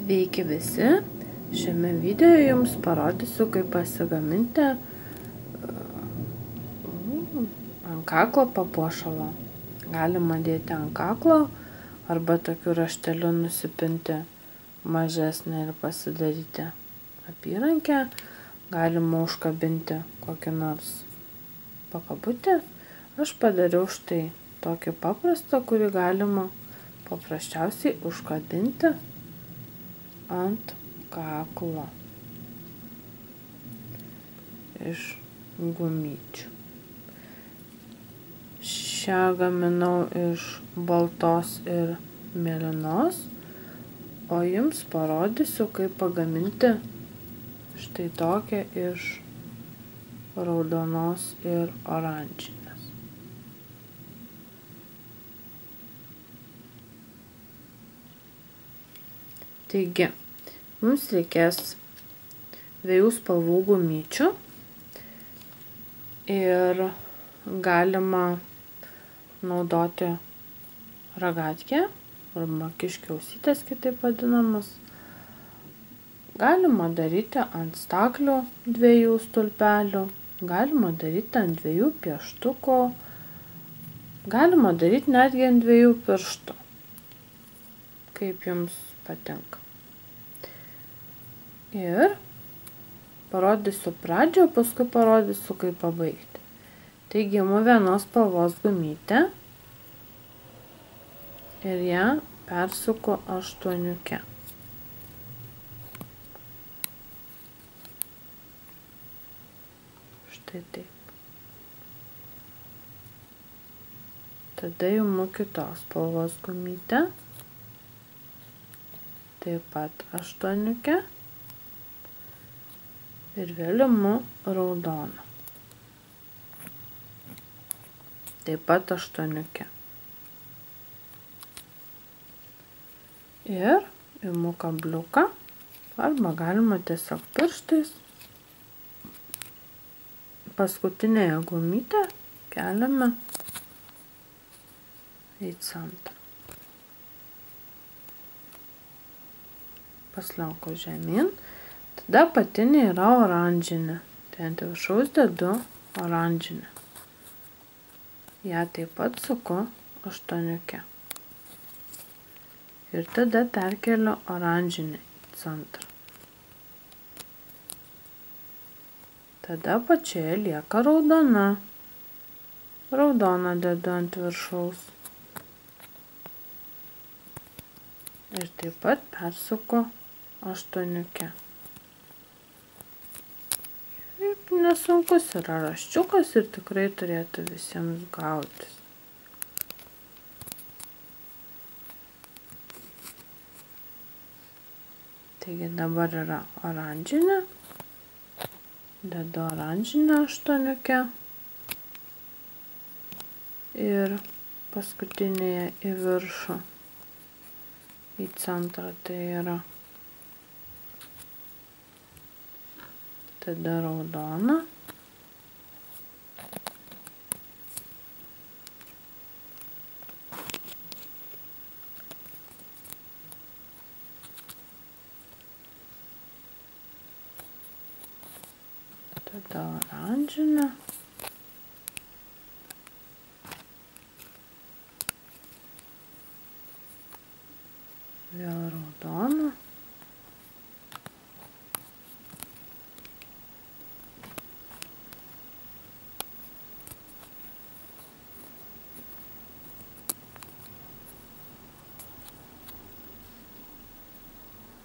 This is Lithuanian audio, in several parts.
Sveiki visi! Šiame video jums parodysiu, kaip pasigaminti ant kaklo papuošalą. Galima dėti ant kaklo arba tokiu rašteliu nusipinti mažesnį ir pasidaryti apyrankę. Galima užkabinti kokį nors pakabutį. Aš padariau štai tokį paprastą, kurį galima paprasčiausiai užkabinti ant kaklo iš gumyčių. Šią gaminau iš baltos ir mėlynos, o jums parodysiu, kaip pagaminti štai tokią iš raudonos ir oranžinės. Taigi, mums reikės 2 spalvų gumyčių ir galima naudoti ragatkę arba kiškiausytės kitaip vadinamas. Galima daryti ant staklių 2 stulpelių, galima daryti ant 2 pieštukų, galima daryti netgi ant 2 pirštų, kaip jums patinka. Ir parodysiu pradžią, paskui parodysiu, kaip pabaigti. Taigi imu vienos spalvos gumytę ir ją persuku aštuoniuke. Štai taip. Tada imu kitos spalvos gumytę. Taip pat aštuoniuke ir vėl imu raudoną. Taip pat aštuoniuke. Ir imu kabliuką, arba galima tiesiog pirštais. Paskutinėje gumytę keliame į centrą. Paslenku žemyn, tada apatinė yra oranžinė, tai ant viršaus dedu oranžinę. Ja taip pat suku aštuoniuke. Ir tada perkeliu oranžinę į centrą. Tada pačioje lieka raudona. Raudoną dedu ant viršaus. Ir taip pat persuku aštuoniuke. Nesunkus yra raščiukas ir tikrai turėtų visiems gautis. Taigi dabar yra oranžinė. Dedu oranžinę aštuoniuke. Ir paskutinėje į viršų, į centrą, tai yra tada raudona. Tada oranžinė. Vėl raudona.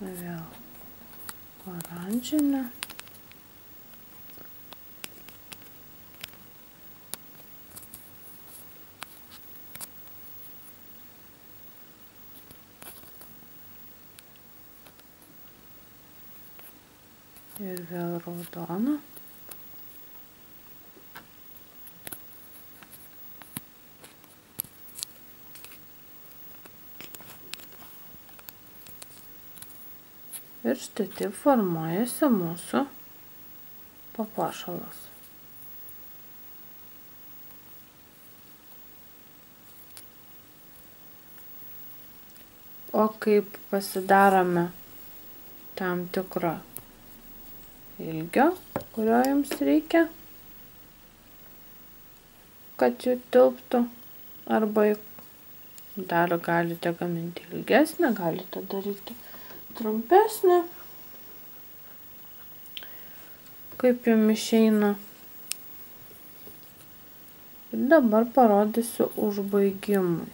Vėl oranžinė. Ir vėl raudona. Ir štai taip formuojasi mūsų papuošalas. O kaip pasidarome tam tikro ilgio, kurio jums reikia, kad jų tilptų, arba dar galite gaminti ilgesnę, galite daryti trumpesnę, kaip jums išeina. Ir dabar parodysiu užbaigimui.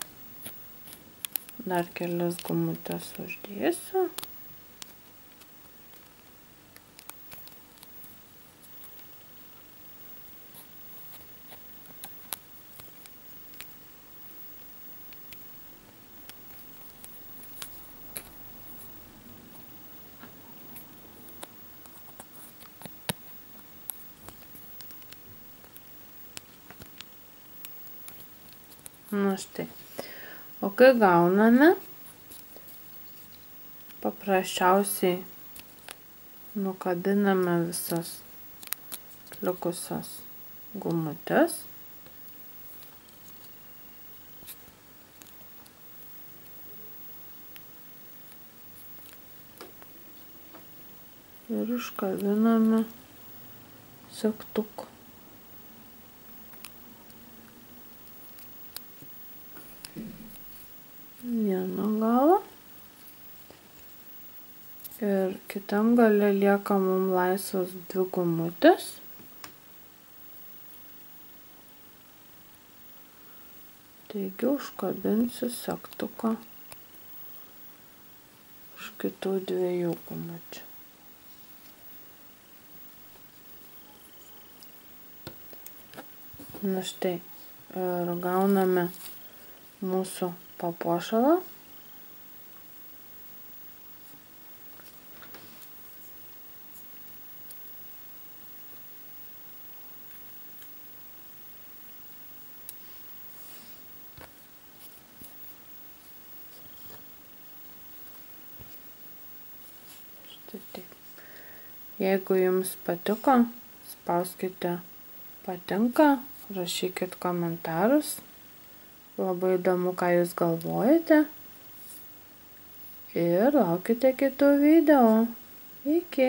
Dar kelias gumutes uždėsiu. Nu štai. O kai gauname, paprasčiausiai nukabiname visas likusias gumutes. Ir iškabiname segtuku. Vieną galą. Ir kitam gale lieka mums laisvos 2 gumutės. Taigi užkabinsiu segtuką iš kitų 2 gumučių. Na štai, ir gauname mūsų papuošalą. Štai taip. Jeigu jums patiko, spauskite patinka, rašykit komentarus. Labai įdomu, ką jūs galvojate. Ir laukite kitų video. Iki.